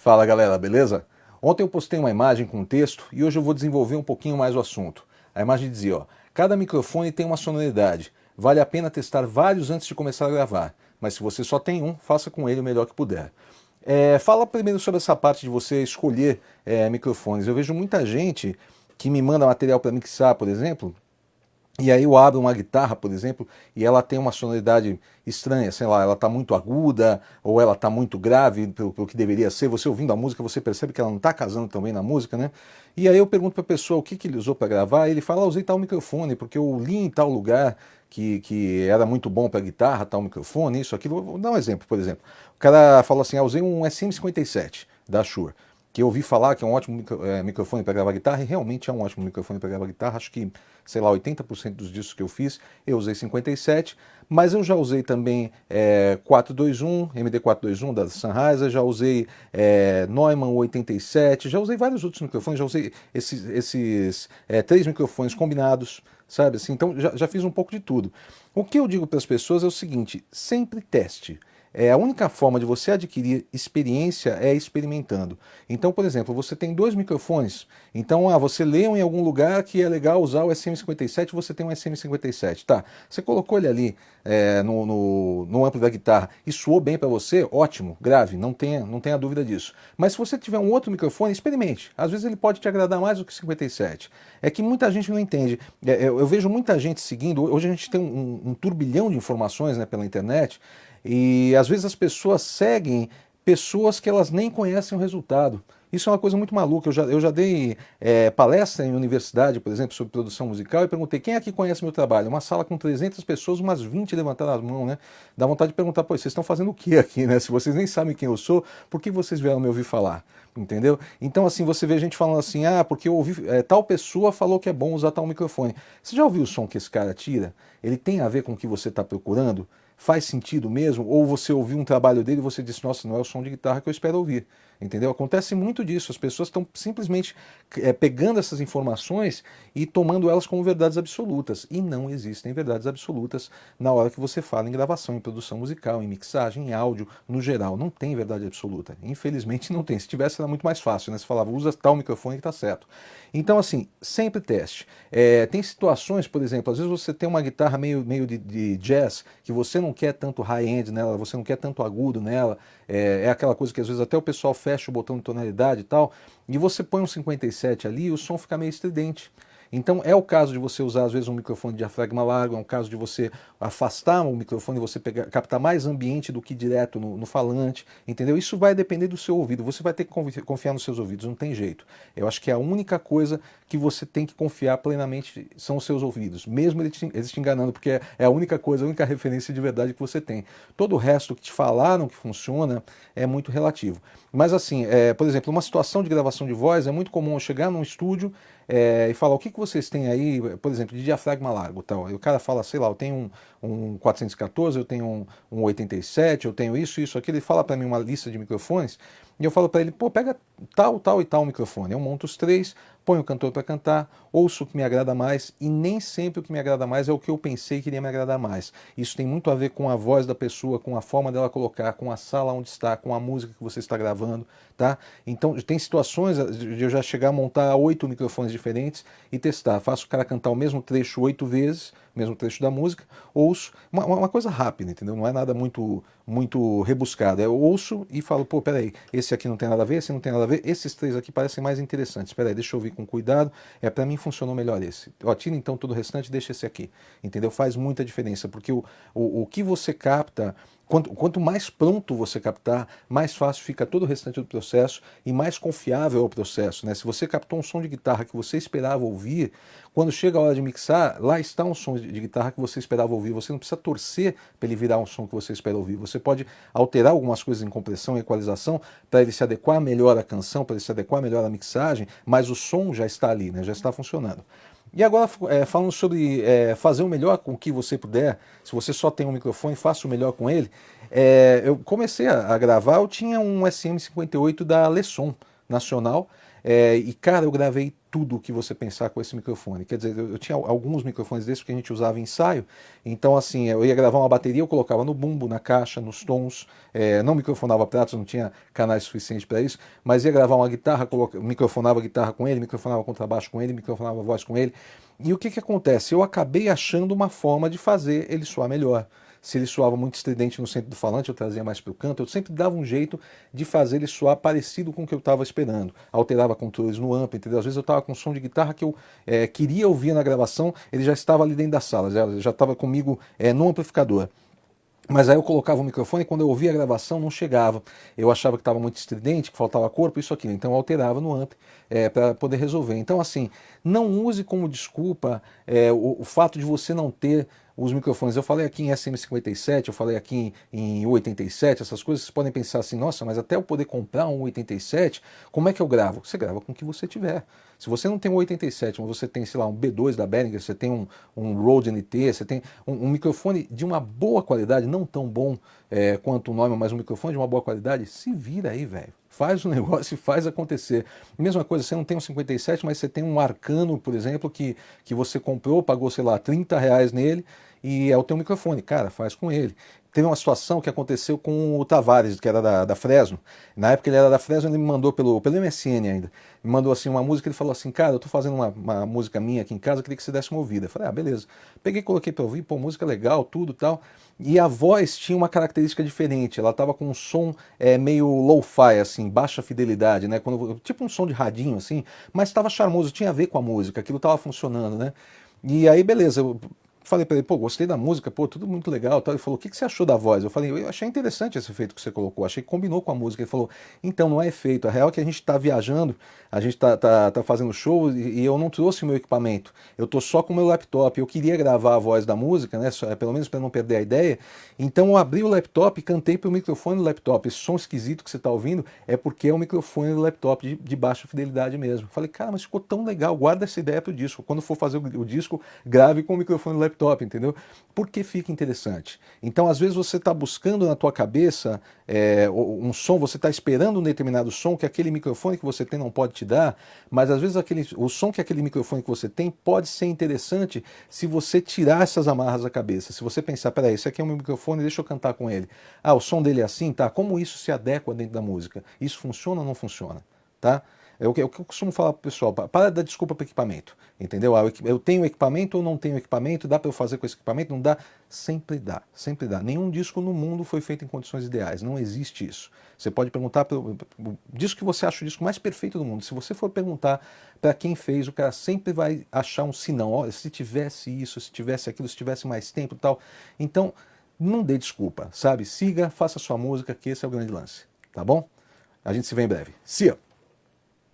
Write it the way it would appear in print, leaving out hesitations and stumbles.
Fala galera, beleza? Ontem eu postei uma imagem com um texto e hoje eu vou desenvolver um pouquinho mais o assunto. A imagem dizia, ó, cada microfone tem uma sonoridade, vale a pena testar vários antes de começar a gravar, mas se você só tem um, faça com ele o melhor que puder. Fala primeiro sobre essa parte de você escolher microfones. Eu vejo muita gente que me manda material para mixar, por exemplo, e aí eu abro uma guitarra, por exemplo, e ela tem uma sonoridade estranha, sei lá, ela está muito aguda ou ela está muito grave pelo que deveria ser. Você ouvindo a música, você percebe que ela não está casando também na música, né? E aí eu pergunto para a pessoa o que ele usou para gravar, e ele fala, usei tal microfone, porque eu li em tal lugar que era muito bom para guitarra, tal microfone, isso, aquilo. Vou dar um exemplo, por exemplo. O cara falou assim, usei um SM57 da Shure, que eu ouvi falar que é um ótimo microfone para gravar guitarra, e realmente é um ótimo microfone para gravar guitarra. Acho que, sei lá, 80% dos discos que eu fiz, eu usei 57, mas eu já usei também 421, MD421 da Sennheiser, já usei Neumann 87, já usei vários outros microfones, já usei esses três microfones combinados, sabe assim? Então já fiz um pouco de tudo. O que eu digo para as pessoas é o seguinte, sempre teste. A única forma de você adquirir experiência é experimentando. Então, por exemplo, você tem dois microfones. Então, você leu em algum lugar que é legal usar o SM57, você tem um SM57. Tá, você colocou ele ali no amplo da guitarra e soou bem para você, ótimo, grave, não tenha dúvida disso. Mas se você tiver um outro microfone, experimente. Às vezes ele pode te agradar mais do que o 57. É que muita gente não entende. Eu vejo muita gente seguindo, hoje a gente tem um turbilhão de informações, né, pela internet, e às vezes as pessoas seguem pessoas que elas nem conhecem o resultado. Isso é uma coisa muito maluca. Eu já dei palestra em universidade, por exemplo, sobre produção musical e perguntei quem aqui conhece meu trabalho. Uma sala com 300 pessoas, umas 20 levantaram as mãos, né? Dá vontade de perguntar, pô, vocês estão fazendo o que aqui, né? Se vocês nem sabem quem eu sou, por que vocês vieram me ouvir falar? Entendeu? Então, assim, você vê gente falando assim, porque eu ouvi, tal pessoa falou que é bom usar tal microfone. Você já ouviu o som que esse cara tira? Ele tem a ver com o que você está procurando? Faz sentido mesmo? Ou você ouviu um trabalho dele e você disse, nossa, não é o som de guitarra que eu espero ouvir. Entendeu? Acontece muito disso. As pessoas estão simplesmente pegando essas informações e tomando elas como verdades absolutas. E não existem verdades absolutas na hora que você fala em gravação, em produção musical, em mixagem, em áudio, no geral. Não tem verdade absoluta. Infelizmente não tem. Se tivesse era muito mais fácil, né? Você falava, usa tal microfone que tá certo. Então, assim, sempre teste. Tem situações, por exemplo, às vezes você tem uma guitarra meio de jazz, que você não quer tanto high-end nela, você não quer tanto agudo nela, é aquela coisa que às vezes até o pessoal fecha o botão de tonalidade e tal, e você põe um 57 ali e o som fica meio estridente. Então é o caso de você usar às vezes um microfone de diafragma largo, é um caso de você afastar o microfone e você captar mais ambiente do que direto no falante, entendeu? Isso vai depender do seu ouvido, você vai ter que confiar nos seus ouvidos, não tem jeito. Eu acho que a única coisa que você tem que confiar plenamente são os seus ouvidos, mesmo eles te enganando, porque é a única coisa, a única referência de verdade que você tem. Todo o resto que te falaram que funciona é muito relativo. Mas assim, por exemplo, uma situação de gravação de voz, é muito comum eu chegar num estúdio e falar o que vocês têm aí, por exemplo, de diafragma largo, tal. E o cara fala, sei lá, eu tenho um 414, eu tenho um 87, eu tenho isso, aquilo. Ele fala para mim uma lista de microfones e eu falo para ele, pô, pega tal e tal microfone. Eu monto os três, ponho o cantor para cantar, ouço o que me agrada mais, e nem sempre o que me agrada mais é o que eu pensei que iria me agradar mais. Isso tem muito a ver com a voz da pessoa, com a forma dela colocar, com a sala onde está, com a música que você está gravando, tá? Então tem situações de eu já chegar a montar 8 microfones diferentes e testar. Faço o cara cantar o mesmo trecho 8 vezes, mesmo trecho da música, ouço, uma coisa rápida, entendeu? Não é nada muito rebuscado. Eu ouço e falo, pô, peraí, esse aqui não tem nada a ver, esse não tem nada a ver, esses três aqui parecem mais interessantes. Peraí, deixa eu ouvir com cuidado, para mim funcionou melhor esse. Ó, tira então todo o restante e deixa esse aqui, entendeu? Faz muita diferença, porque o que você capta, quanto mais pronto você captar, mais fácil fica todo o restante do processo e mais confiável é o processo, né? Se você captou um som de guitarra que você esperava ouvir, quando chega a hora de mixar, lá está um som de guitarra que você esperava ouvir. Você não precisa torcer para ele virar um som que você espera ouvir. Você pode alterar algumas coisas em compressão e equalização para ele se adequar melhor à canção, para ele se adequar melhor à mixagem, mas o som já está ali, né? Já está funcionando. E agora, falando sobre fazer o melhor com o que você puder, se você só tem um microfone, faça o melhor com ele. Eu comecei a gravar, eu tinha um SM58 da Lesson, nacional, e cara, eu gravei tudo o que você pensar com esse microfone. Quer dizer, eu tinha alguns microfones desses que a gente usava em ensaio, então assim, eu ia gravar uma bateria, eu colocava no bumbo, na caixa, nos tons, não microfonava pratos, não tinha canais suficientes para isso, mas ia gravar uma guitarra, microfonava a guitarra com ele, microfonava contrabaixo com ele, microfonava a voz com ele. E o que que acontece? Eu acabei achando uma forma de fazer ele soar melhor. Se ele soava muito estridente no centro do falante, eu trazia mais para o canto. Eu sempre dava um jeito de fazer ele soar parecido com o que eu estava esperando. Alterava controles no amp, entendeu? Às vezes eu estava com um som de guitarra que eu queria ouvir na gravação, ele já estava ali dentro da sala, já estava comigo no amplificador. Mas aí eu colocava o microfone e quando eu ouvia a gravação não chegava. Eu achava que estava muito estridente, que faltava corpo, isso aqui. Então eu alterava no amp para poder resolver. Então assim, não use como desculpa o fato de você não ter os microfones. Eu falei aqui em SM57, eu falei aqui em U87, essas coisas, vocês podem pensar assim, nossa, mas até eu poder comprar um U87, como é que eu gravo? Você grava com o que você tiver. Se você não tem um 87, mas você tem, sei lá, um B2 da Behringer, você tem um Rode NT, você tem um microfone de uma boa qualidade, não tão bom quanto o Neumann, mas um microfone de uma boa qualidade, se vira aí, velho. Faz o negócio e faz acontecer. Mesma coisa, você não tem um 57, mas você tem um Arcano, por exemplo, que você comprou, pagou, sei lá, R$ 30 nele, e é o teu microfone. Cara, faz com ele. Teve uma situação que aconteceu com o Tavares, que era da Fresno. Na época ele era da Fresno, ele me mandou pelo MSN ainda. Me mandou assim uma música, ele falou assim, cara, eu tô fazendo uma música minha aqui em casa, eu queria que você desse uma ouvida. Eu falei, ah, beleza. Peguei, coloquei pra ouvir, pô, música legal, tudo tal. E a voz tinha uma característica diferente, ela tava com um som meio lo-fi, assim, baixa fidelidade, né? Tipo um som de radinho, assim, mas tava charmoso, tinha a ver com a música, aquilo tava funcionando, né? E aí, beleza, eu falei para ele, pô, gostei da música, pô, tudo muito legal. Tal. Ele falou, o que você achou da voz? Eu falei, eu achei interessante esse efeito que você colocou, achei que combinou com a música. Ele falou, então, não é efeito, a real é que a gente está viajando, a gente tá fazendo show e eu não trouxe o meu equipamento, eu tô só com o meu laptop, eu queria gravar a voz da música, né, pelo menos para não perder a ideia, então eu abri o laptop e cantei pro microfone do laptop. Esse som esquisito que você está ouvindo é porque é o microfone do laptop de baixa fidelidade mesmo. Eu falei, cara, mas ficou tão legal, guarda essa ideia pro disco, quando for fazer o disco, grave com o microfone do laptop, entendeu? Porque fica interessante. Então, às vezes você está buscando na tua cabeça um som, você está esperando um determinado som que aquele microfone que você tem não pode te dar, mas às vezes o som que aquele microfone que você tem pode ser interessante se você tirar essas amarras da cabeça. Se você pensar, peraí, esse aqui é o meu microfone, deixa eu cantar com ele. Ah, o som dele é assim, tá? Como isso se adequa dentro da música? Isso funciona ou não funciona? Tá? É o que eu costumo falar pro pessoal, para dar desculpa para equipamento, entendeu? Eu tenho equipamento ou não tenho equipamento, dá para eu fazer com esse equipamento? Não dá? Sempre dá, sempre dá. Nenhum disco no mundo foi feito em condições ideais, não existe isso. Você pode perguntar pelo disco que você acha o disco mais perfeito do mundo. Se você for perguntar para quem fez, o cara sempre vai achar um sinão. Olha, se tivesse isso, se tivesse aquilo, se tivesse mais tempo e tal. Então, não dê desculpa, sabe? Siga, faça sua música, que esse é o grande lance, tá bom? A gente se vê em breve. See ya!